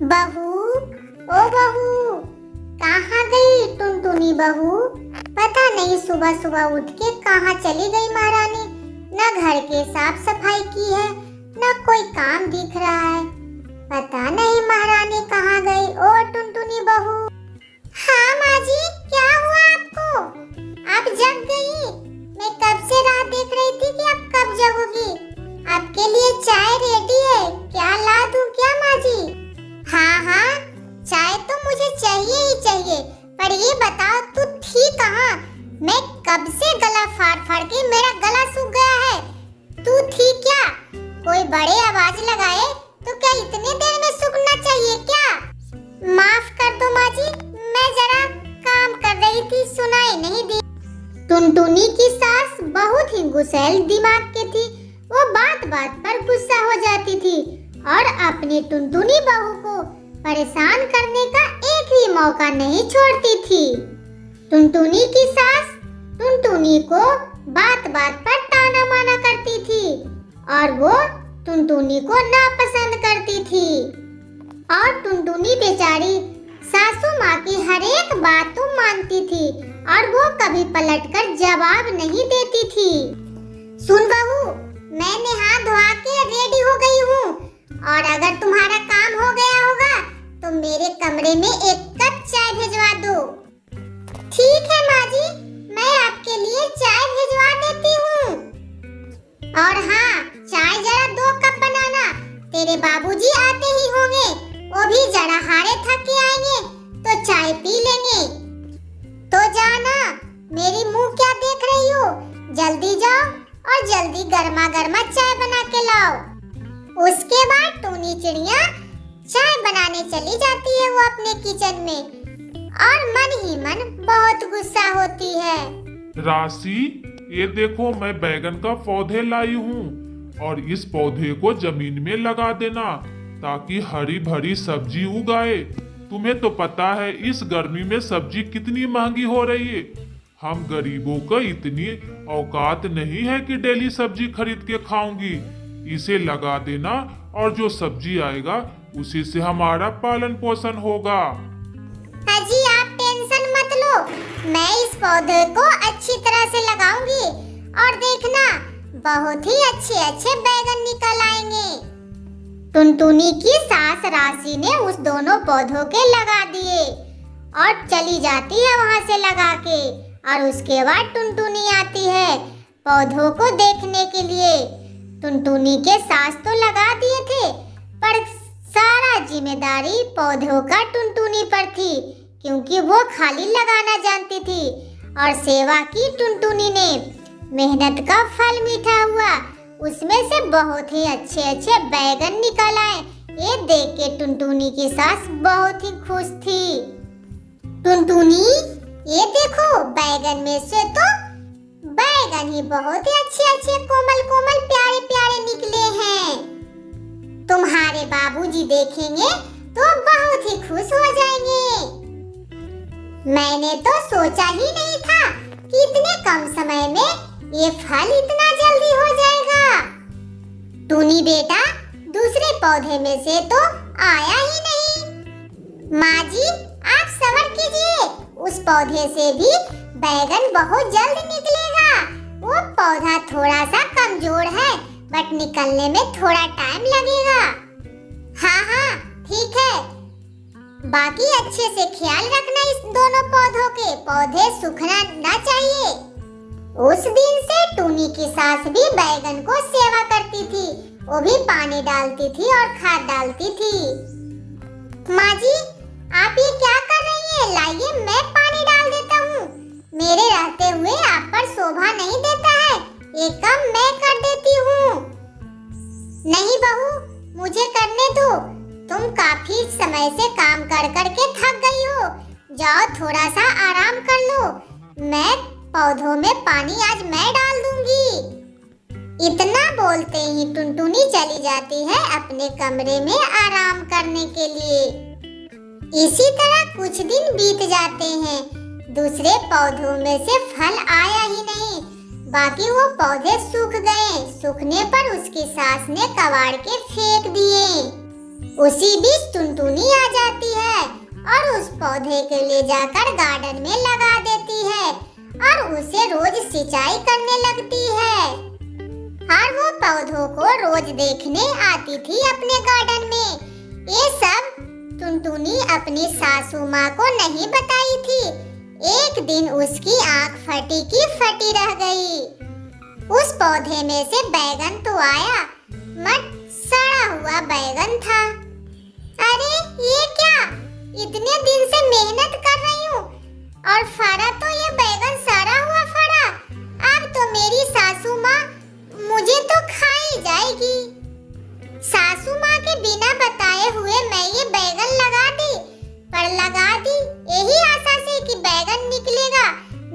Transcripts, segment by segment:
बहू, ओ बहू, कहाँ गई टुनटुनी बहू? पता नहीं सुबह सुबह उठ के कहाँ चली गई महारानी। न घर के साफ सफाई की है, न कोई काम दिख रहा है। पता नहीं महारानी कहाँ गई। ओ टुनटुनी बहू। हाँ माँ जी, क्या हुआ आपको? आप जग गई? मैं कब से राह देख रही थी कि आप कब जगोगी। आपके लिए चाय रेडी है, क्या ला दूं क्या माँ जी? हाँ हाँ, चाय तो मुझे चाहिए ही चाहिए, पर ये बताओ तू थी कहाँ? मैं कब से गला फाड़ फाड़ के मेरा गला सूख गया है। तू थी क्या? कोई बड़े आवाज लगाए तो क्या इतने देर में सूखना चाहिए क्या? माफ कर दो माँ जी, मैं जरा काम कर रही थी, सुनाई नहीं दी। टुनटुनी की सास बहुत ही गुस्सैल दिमाग की थी। वो बात बात पर गुस्सा हो जाती थी और अपनी टुनटुनी बहू को परेशान करने का एक भी मौका नहीं छोड़ती थी। टुनटुनी की सास टुनटुनी को बात बात पर ताना माना करती थी और वो टुनटुनी को नापसंद करती थी। और टुनटुनी बेचारी सासू माँ की हर एक बात तो मानती थी और वो कभी पलटकर जवाब नहीं देती थी। सुन बहू, मैं नहा धोआ के रेडी हो गई हूँ और अगर तुम्हारा काम हो गया होगा तो मेरे कमरे में एक कप चाय भिजवा दो। ठीक है माँ जी, मैं आपके लिए चाय भिजवा देती हूँ। और हाँ, चाय जरा 2 कप बनाना, तेरे बाबूजी आते ही होंगे, वो भी जरा हारे थक के आएंगे तो चाय पी लेंगे। तो जाना, मेरी मुंह क्या देख रही हो? जल्दी जाओ और जल्दी गर्मा गर्मा चाय बना के लाओ। उसके बाद टूनी चिड़िया चाय बनाने चली जाती है वो अपने किचन में और मन ही मन बहुत गुस्सा होती है। राशि, ये देखो मैं बैगन का पौधे लाई हूँ और इस पौधे को जमीन में लगा देना ताकि हरी भरी सब्जी उगाए। तुम्हें तो पता है इस गर्मी में सब्जी कितनी महंगी हो रही है। हम गरीबों को इतनी औकात नहीं है कि डेली सब्जी खरीद के खाऊंगी। इसे लगा देना और जो सब्जी आएगा उसी से हमारा पालन पोषण होगा। अजी आप टेंशन मत लो, मैं इस पौधे को अच्छी तरह से लगाऊंगी और देखना बहुत ही अच्छे अच्छे बैगन निकल आएंगे। टुनटुनी की सास राशि ने उस दोनों पौधों के लगा दिए और चली जाती है वहां से लगा के। और उसके बाद टुनटुनी आती है पौधों को देखने के लिए। टुनटुनी के सास तो लगा दिए थे पर सारा जिम्मेदारी पौधों का टुनटुनी पर थी, क्योंकि वो खाली लगाना जानती थी और सेवा की टुनटुनी ने। मेहनत का फल मीठा हुआ, उसमें से बहुत ही अच्छे अच्छे बैगन निकल आए। ये देख के टुनटुनी की सास बहुत ही खुश थी। टुनटुनी, ये देखो बैगन में से तो बैगन ही बहुत ही अच्छे अच्छे कोमल कोमल प्यारे प्यारे निकले हैं। तुम्हारे बाबूजी देखेंगे तो बहुत ही खुश हो जाएंगे। मैंने तो सोचा ही नहीं था कि इतने कम समय में ये फल इतना जल्दी हो जाएगा। टूनी बेटा दूसरे पौधे में से तो आया ही नहीं। माँ जी आप सब्र कीजिए, उस पौधे से भी बैगन बहुत जल्द निकलेगा। वो पौधा थोड़ा सा कमजोर है बट निकलने में थोड़ा टाइम लगेगा। हाँ हाँ ठीक है, बाकी अच्छे से ख्याल रखना इस दोनों पौधों के, पौधे सूखना ना चाहिए। उस दिन से टूनी की सास भी बैगन को सेवा करती थी, वो भी पानी डालती थी और खाद डालती थी। माँ जी आप ये क्या कर रही है? लाइए मैं पानी डाल देता हूँ, मेरे रहते हुए आप पर शोभा नहीं देता है, ये काम मैं कर देती हूँ। नहीं बहू, मुझे करने दो, तुम काफी समय से काम कर कर के थक गई हो, जाओ थोड़ा सा आराम कर लो, मैं पौधों में पानी आज मैं डाल दूंगी। इतना बोलते ही टुनटुनी चली जाती है अपने कमरे में आराम करने के लिए। इसी तरह कुछ दिन बीत जाते हैं, दूसरे पौधों में से फल आया ही नहीं, बाकी वो पौधे सूख गए। सूखने पर उसकी सास ने कबाड़ के फेंक दिए। उसी बीच टुनटुनी आ जाती है और उस पौधे के ले जाकर गार्डन में लगा देती है और उसे रोज सिंचाई करने लगती है। और वो पौधों को रोज देखने आती थी अपने गार्डन में। ये सब टुनटुनी अपनी सासू माँ को नहीं बताई थी। एक दिन उसकी आँख फटी की फटी रह गई। उस पौधे में से बैगन तो आया, मगर सड़ा हुआ बैगन था। अरे ये क्या, इतने दिन से मेहनत कर रही हूँ और फरा तो ये बैगन सड़ा हुआ फरा। अब तो मेरी सासू माँ मुझे तो खा ही जाएगी। सासू माँ के बिना बताए हुए मैं ये बैगन लगा दी, पर लगा दी यही आशा से कि बैगन निकलेगा।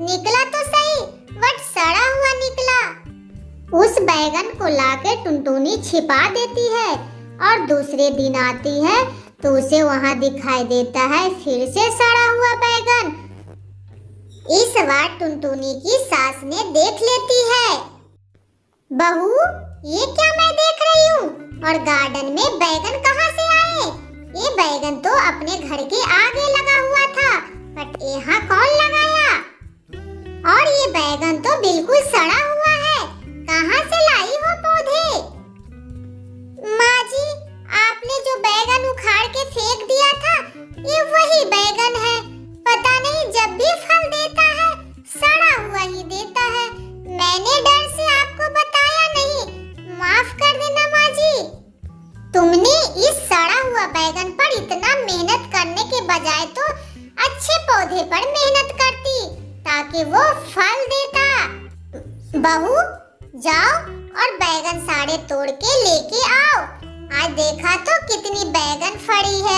निकला तो सही, बट सड़ा हुआ निकला। उस बैगन को लाके टुनटुनी छिपा देती है और दूसरे दिन आती है तो उसे वहां दिखाई देता है फिर से सड़ा हुआ बैगन। इस बार टुनटुनी की सास ने देख लेती है। बहू, ये क्या मैं देख रही हूँ और गार्डन में बैगन कहाँ से आए? ये बैगन तो अपने घर के आगे लगा हुआ था, बट यहाँ कौन लगाया? और ये बैगन तो बिल्कुल सड़ा हुआ है, कहाँ से लाई हो पौधे? माँ जी, आपने जो बैगन उखाड़ के फेंक दिया था, ये वही बैगन है। पता नहीं जब भी फल देता है सड़ा हुआ ही देता है। मैंने डर से आपको बताया नहीं, माफ कर देना माँ जी। तुमने इस सड़ा हुआ बैगन पर इतना मेहनत करने के बजाय तो अच्छे पौधे पर मेहनत करती ताकि वो फल देता। बहू, जाओ और बैगन सारे तोड़ के लेके आओ। आज देखा तो कितनी बैगन फड़ी है।